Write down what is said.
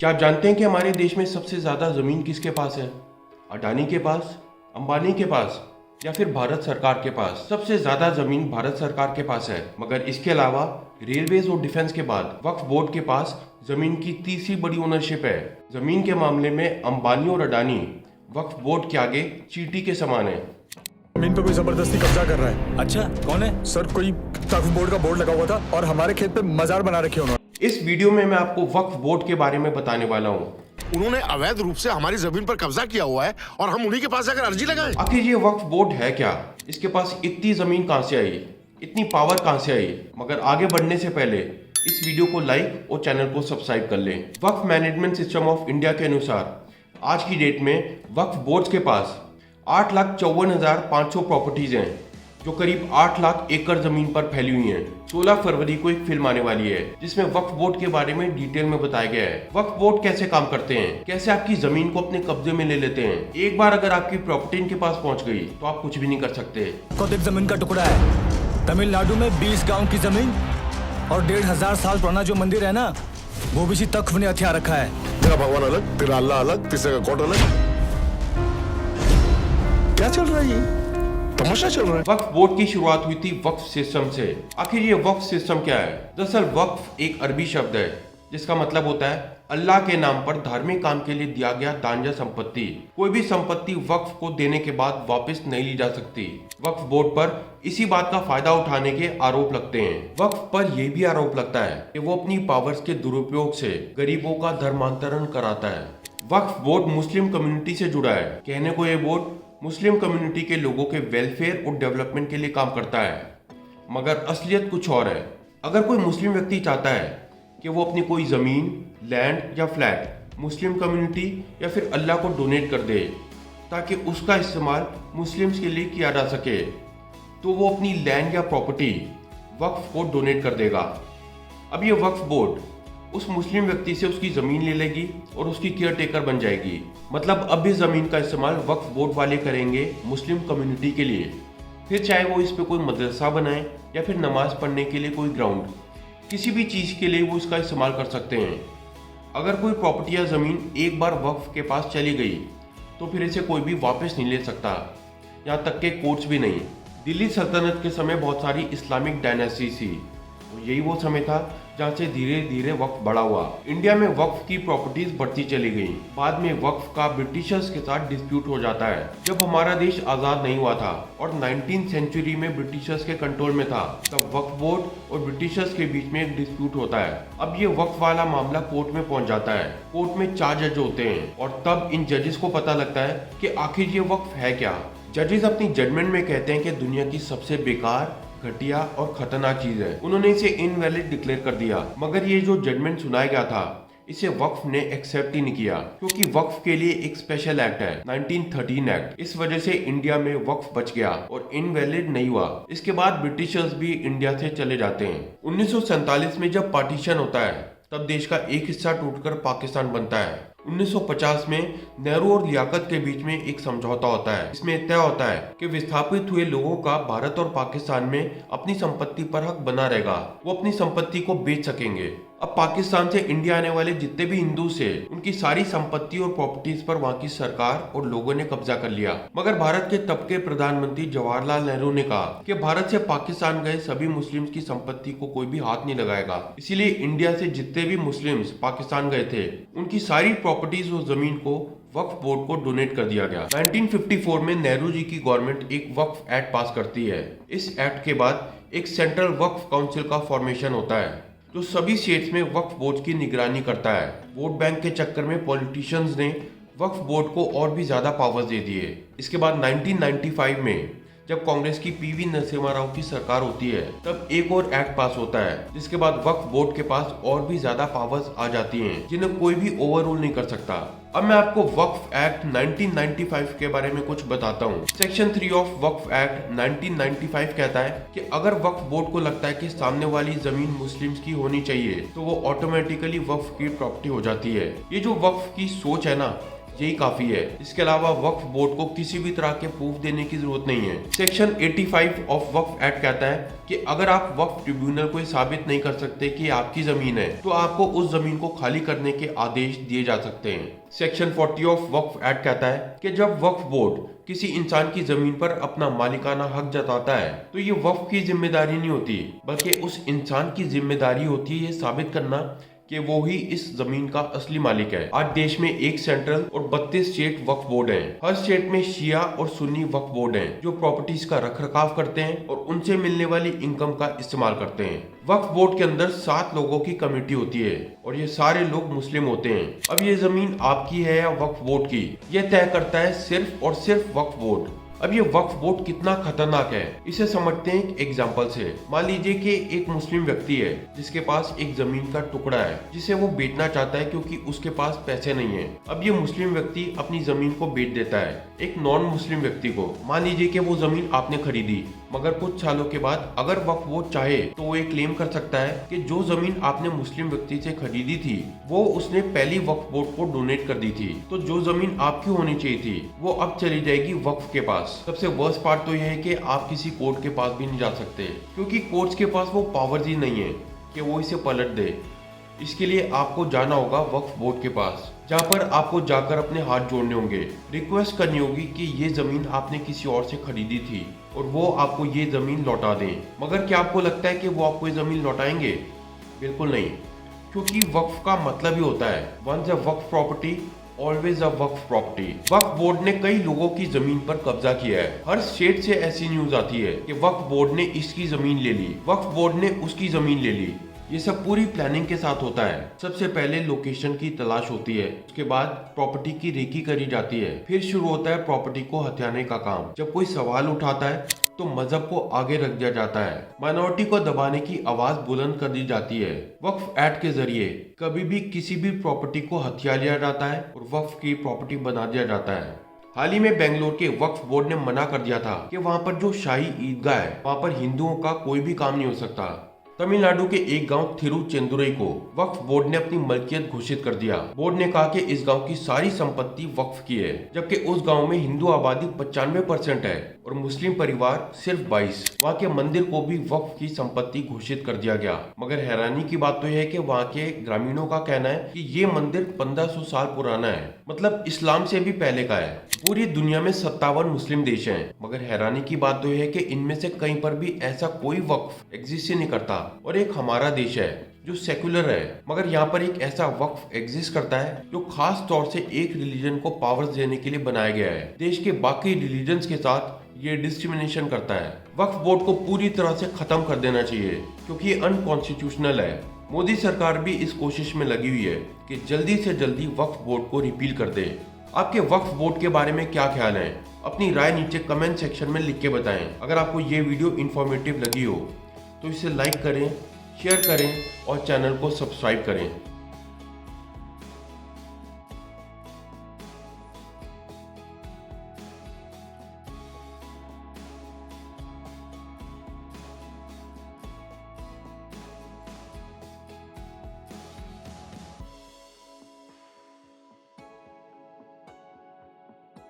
क्या आप जानते हैं कि हमारे देश में सबसे ज्यादा जमीन किसके पास है? अडानी के पास, अंबानी के पास या फिर भारत सरकार के पास? सबसे ज्यादा जमीन भारत सरकार के पास है, मगर इसके अलावा रेलवेज और डिफेंस के बाद वक्फ बोर्ड के पास जमीन की तीसरी बड़ी ओनरशिप है। जमीन के मामले में अंबानी और अडानी वक्फ बोर्ड के आगे चींटी के समान है। जमीन पे कोई जबरदस्ती कब्जा कर रहा है। अच्छा, कौन है? सर, कोई वक्फ बोर्ड का बोर्ड लगा हुआ था और हमारे खेत पे मजार बना रखे उन्होंने। इस वीडियो में मैं आपको वक्फ बोर्ड के बारे में बताने वाला हूँ। उन्होंने अवैध रूप से हमारी जमीन पर कब्जा किया हुआ है और हम उन्हीं के पास जाकर अर्जी लगाएं। आखिर ये वक्फ बोर्ड है क्या? इसके पास इतनी जमीन कहां से आई, इतनी पावर कहां से आई? मगर आगे बढ़ने से पहले इस वीडियो को लाइक और चैनल को सब्सक्राइब कर लें। वक्फ मैनेजमेंट सिस्टम ऑफ इंडिया के अनुसार आज की डेट में वक्फ बोर्ड के पास 8,54,500 प्रॉपर्टीज हैं, जो करीब 8 लाख एकड़ जमीन पर फैली हुई हैं। 16 फरवरी को एक फिल्म आने वाली है जिसमें वक्फ बोर्ड के बारे में डिटेल में बताया गया है। वक्फ बोर्ड कैसे काम करते हैं, कैसे आपकी जमीन को अपने कब्जे में ले लेते हैं। एक बार अगर आपकी प्रॉपर्टी इनके पास पहुंच गई तो आप कुछ भी नहीं कर सकते। खुद एक जमीन का टुकड़ा है। तमिलनाडु में 20 गांव की जमीन और 1,500 साल पुराना जो मंदिर है ना, वो भी इसी तख्फ ने हथियार रखा है। तेरा भगवान अलग, तेरा अल्लाह अलग, तीसरे का कोर्ट अलग। क्या चल रहा है ये? तमाशा चल रहा है। वक्फ बोर्ड की शुरुआत हुई थी वक्फ सिस्टम से। आखिर ये वक्फ सिस्टम क्या है? दरअसल वक्फ एक अरबी शब्द है जिसका मतलब होता है अल्लाह के नाम पर धार्मिक काम के लिए दिया गया दान या संपत्ति। कोई भी संपत्ति वक्फ को देने के बाद वापस नहीं ली जा सकती। वक्फ बोर्ड पर इसी बात का फायदा उठाने के आरोप लगते हैं। वक्फ पर यह भी आरोप लगता है कि वो अपनी पावर्स के दुरुपयोग से गरीबों का धर्मांतरण कराता है। वक्फ बोर्ड मुस्लिम कम्युनिटी से जुड़ा है। कहने को ये बोर्ड मुस्लिम कम्युनिटी के लोगों के वेलफेयर और डेवलपमेंट के लिए काम करता है, मगर असलियत कुछ और है। अगर कोई मुस्लिम व्यक्ति चाहता है कि वो अपनी कोई ज़मीन, लैंड या फ्लैट मुस्लिम कम्युनिटी या फिर अल्लाह को डोनेट कर दे ताकि उसका इस्तेमाल मुस्लिम्स के लिए किया जा सके, तो वो अपनी लैंड या प्रॉपर्टी वक्फ को डोनेट कर देगा। अब ये वक्फ बोर्ड उस मुस्लिम व्यक्ति से उसकी ज़मीन ले लेगी और उसकी केयर टेकर बन जाएगी। मतलब अब इस ज़मीन का इस्तेमाल वक्फ बोर्ड वाले करेंगे मुस्लिम कम्युनिटी के लिए। फिर चाहे वो इस पे कोई मदरसा बनाए या फिर नमाज पढ़ने के लिए कोई ग्राउंड, किसी भी चीज़ के लिए वो इसका इस्तेमाल कर सकते हैं। अगर कोई प्रॉपर्टी या ज़मीन एक बार वक्फ के पास चली गई तो फिर इसे कोई भी वापस नहीं ले सकता, यहाँ तक के कोर्ट्स भी नहीं। दिल्ली सल्तनत के समय बहुत सारी इस्लामिक डायनेस्टी थी, यही वो समय था जहाँ से धीरे धीरे वक्फ बढ़ा हुआ। इंडिया में वक्फ की प्रॉपर्टीज बढ़ती चली गई। बाद में वक्फ का ब्रिटिशर्स के साथ डिस्प्यूट हो जाता है। जब हमारा देश आजाद नहीं हुआ था और 19वीं सेंचुरी में ब्रिटिशर्स के कंट्रोल में था, तब वक्फ बोर्ड और ब्रिटिशर्स के बीच में एक डिस्प्यूट होता है। अब ये वक्फ वाला मामला कोर्ट में पहुंच जाता है। कोर्ट में 4 जज होते हैं और तब इन जजेस को पता लगता है कि आखिर ये वक्फ है क्या। जजेस अपनी जजमेंट में कहते हैं कि दुनिया की सबसे बेकार, घटिया और खतरनाक चीज है। उन्होंने इसे इनवैलिड डिक्लेयर कर दिया, मगर ये जो जजमेंट सुनाया गया था इसे वक्फ ने एक्सेप्ट ही नहीं किया, क्योंकि वक्फ के लिए एक स्पेशल एक्ट है, 1913 एक्ट। इस वजह से इंडिया में वक्फ बच गया और इनवैलिड नहीं हुआ। इसके बाद ब्रिटिशर्स भी इंडिया से चले जाते हैं। 1947 में जब पार्टीशन होता है तब देश का एक हिस्सा टूटकर पाकिस्तान बनता है। 1950 में नेहरू और लियाकत के बीच में एक समझौता होता है। इसमें तय होता है कि विस्थापित हुए लोगों का भारत और पाकिस्तान में अपनी संपत्ति पर हक बना रहेगा, वो अपनी संपत्ति को बेच सकेंगे। अब पाकिस्तान से इंडिया आने वाले जितने भी हिंदू थे, उनकी सारी संपत्ति और प्रॉपर्टीज पर वहाँ की सरकार और लोगों ने कब्जा कर लिया। मगर भारत के तब के प्रधानमंत्री जवाहरलाल नेहरू ने कहा कि भारत से पाकिस्तान गए सभी मुस्लिम्स की संपत्ति को कोई भी हाथ नहीं लगाएगा। इसीलिए इंडिया से जितने भी मुस्लिम्स पाकिस्तान गए थे, उनकी सारी प्रॉपर्टीज और जमीन को वक्फ बोर्ड को डोनेट कर दिया गया। 1954 में नेहरू जी की गवर्नमेंट एक वक्फ एक्ट पास करती है। इस एक्ट के बाद एक सेंट्रल वक्फ काउंसिल का फॉर्मेशन होता है जो सभी स्टेट्स में वक्फ बोर्ड की निगरानी करता है। वोट बैंक के चक्कर में पॉलिटिशियंस ने वक्फ बोर्ड को और भी ज्यादा पावर्स दे दिए। इसके बाद 1995 में जब कांग्रेस की पीवी नरसिम्हा राव की सरकार होती है, तब एक और एक्ट पास होता है, जिसके बाद वक्फ बोर्ड के पास और भी ज्यादा पावर्स आ जाती हैं, जिन्हें कोई भी ओवररूल नहीं कर सकता। अब मैं आपको वक्फ एक्ट 1995 के बारे में कुछ बताता हूँ। सेक्शन 3 ऑफ वक्फ एक्ट 1995 कहता है कि अगर वक्फ बोर्ड को लगता है कि सामने वाली जमीन मुस्लिम्स की होनी चाहिए, तो वो ऑटोमेटिकली वक्फ की प्रॉपर्टी हो जाती है। ये जो वक्फ की सोच है ना, यही काफी है। इसके अलावा वक्फ बोर्ड को किसी भी तरह के प्रूफ देने की जरूरत नहीं है। सेक्शन 85 ऑफ वक्फ एक्ट कहता है कि अगर आप वक्फ ट्रिब्यूनल को साबित नहीं कर सकते कि आपकी जमीन है तो आपको उस जमीन को खाली करने के आदेश दिए जा सकते हैं। सेक्शन 40 ऑफ वक्फ एक्ट कहता है कि जब वक्फ बोर्ड किसी इंसान की जमीन पर अपना मालिकाना हक जताता है तो ये वक्फ की जिम्मेदारी नहीं होती, बल्कि उस इंसान की जिम्मेदारी होती है ये साबित करना कि वो ही इस जमीन का असली मालिक है। आज देश में एक सेंट्रल और 32 स्टेट वक्फ बोर्ड हैं। हर स्टेट में शिया और सुन्नी वक्फ बोर्ड हैं जो प्रॉपर्टीज का रखरखाव करते हैं और उनसे मिलने वाली इनकम का इस्तेमाल करते हैं। वक्फ बोर्ड के अंदर 7 लोगों की कमेटी होती है और ये सारे लोग मुस्लिम होते हैं। अब ये जमीन आपकी है या वक्फ बोर्ड की, यह तय करता है सिर्फ और सिर्फ वक्फ बोर्ड। अब ये वक्फ बोर्ड कितना खतरनाक है इसे समझते हैं एक एग्जांपल से। मान लीजिए कि एक मुस्लिम व्यक्ति है जिसके पास एक जमीन का टुकड़ा है जिसे वो बेचना चाहता है क्योंकि उसके पास पैसे नहीं है। अब ये मुस्लिम व्यक्ति अपनी जमीन को बेच देता है एक नॉन मुस्लिम व्यक्ति को। मान लीजिए कि वो जमीन आपने खरीदी, मगर कुछ सालों के बाद अगर वक्फ बोर्ड चाहे तो वो ये क्लेम कर सकता है कि जो जमीन आपने मुस्लिम व्यक्ति से खरीदी थी वो उसने पहली वक्फ बोर्ड को डोनेट कर दी थी, तो जो जमीन आपकी होनी चाहिए थी वो अब चली जाएगी वक्फ के पास। सबसे वर्स्ट पार्ट तो यह है कि आप किसी कोर्ट के पास भी नहीं जा सकते क्योंकि कोर्ट्स के पास वो पावर ही नहीं है कि वो इसे पलट दे। इसके लिए आपको जाना होगा वक्फ बोर्ड के पास, जहाँ पर आपको जाकर अपने हाथ जोड़ने होंगे, रिक्वेस्ट करनी होगी कि ये जमीन आपने किसी और से खरीदी थी और वो आपको ये जमीन लौटा दें। मगर क्या आपको लगता है कि वो आपको ये जमीन लौटाएंगे? बिल्कुल नहीं, क्योंकि वक्फ का मतलब ही होता है once a Waqf property always a Waqf property. Waqf board ने कई लोगों की जमीन पर कब्जा किया है। हर स्टेट से ऐसी न्यूज आती है कि वक्फ बोर्ड ने इसकी जमीन ले ली, वक्फ बोर्ड ने उसकी जमीन ले ली। ये सब पूरी प्लानिंग के साथ होता है। सबसे पहले लोकेशन की तलाश होती है, उसके बाद प्रॉपर्टी की रेकी करी जाती है, फिर शुरू होता है प्रॉपर्टी को हथियाने का काम। जब कोई सवाल उठाता है तो मजहब को आगे रख दिया जाता है, माइनॉरिटी को दबाने की आवाज बुलंद कर दी जाती है। वक्फ एक्ट के जरिए कभी भी किसी भी प्रॉपर्टी को हथिया लिया जाता है और वक्फ की प्रॉपर्टी बना दिया जाता है। हाल ही में बेंगलोर के वक्फ बोर्ड ने मना कर दिया था कि वहाँ पर जो शाही ईदगाह है वहाँ पर हिंदुओं का कोई भी काम नहीं हो सकता। तमिलनाडु के एक गांव थिरुचेंदुरई को वक्फ बोर्ड ने अपनी मलकियत घोषित कर दिया। बोर्ड ने कहा कि इस गांव की सारी संपत्ति वक्फ की है, जबकि उस गांव में हिंदू आबादी 95% है और मुस्लिम परिवार सिर्फ 22। वहां के मंदिर को भी वक्फ की संपत्ति घोषित कर दिया गया। मगर हैरानी की बात तो यह है कि वहां के ग्रामीणों का कहना है कि ये मंदिर 1500 साल पुराना है, मतलब इस्लाम से भी पहले का है। पूरी दुनिया में 57 मुस्लिम देश हैं, मगर हैरानी की बात तो यह है कि इनमें से कहीं पर भी ऐसा कोई वक्फ एग्जिस्ट ही नहीं करता। और एक हमारा देश है जो सेक्युलर है, मगर यहाँ पर एक ऐसा वक्फ एग्जिस्ट करता है जो खास तौर से एक रिलीजन को पावर्स देने के लिए बनाया गया है। देश के बाकी रिलीजन्स के साथ ये डिस्क्रिमिनेशन करता है। वक्फ बोर्ड को पूरी तरह से खत्म कर देना चाहिए क्योंकि ये अनकॉन्स्टिट्यूशनल है। मोदी सरकार भी इस कोशिश में लगी हुई है कि जल्दी से जल्दी वक्फ बोर्ड को रिपील कर दे। आपके वक्फ बोर्ड के बारे में क्या ख्याल है? अपनी राय नीचे कमेंट सेक्शन में लिख के बताएं। अगर आपको ये वीडियो इन्फॉर्मेटिव लगी हो तो इसे लाइक करें, शेयर करें और चैनल को सब्सक्राइब करें।